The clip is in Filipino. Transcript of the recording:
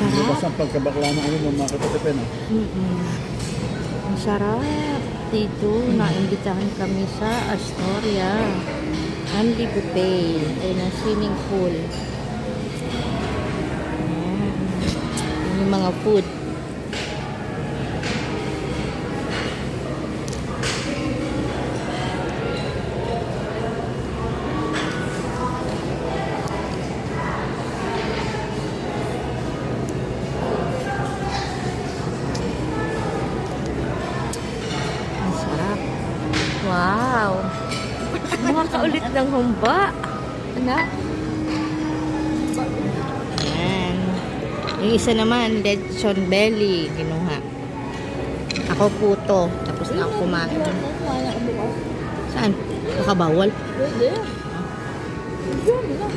Bukas Sarap. ang pagkabakla na ano ng mga katatipen. Ang sarap. Dito, naimbitahan kami sa Astoria. Andy Buffet. Ayun ang swimming pool. Ayan. Yun yung mga food. Ang sarap. Wow! Mga kaulit ng humba. Anak. Ayan. Yung isa naman, lechon belly. Kinuha. Ako puto. Tapos na ako kumain. Saan? Nakabawal? Pwede. Yun na.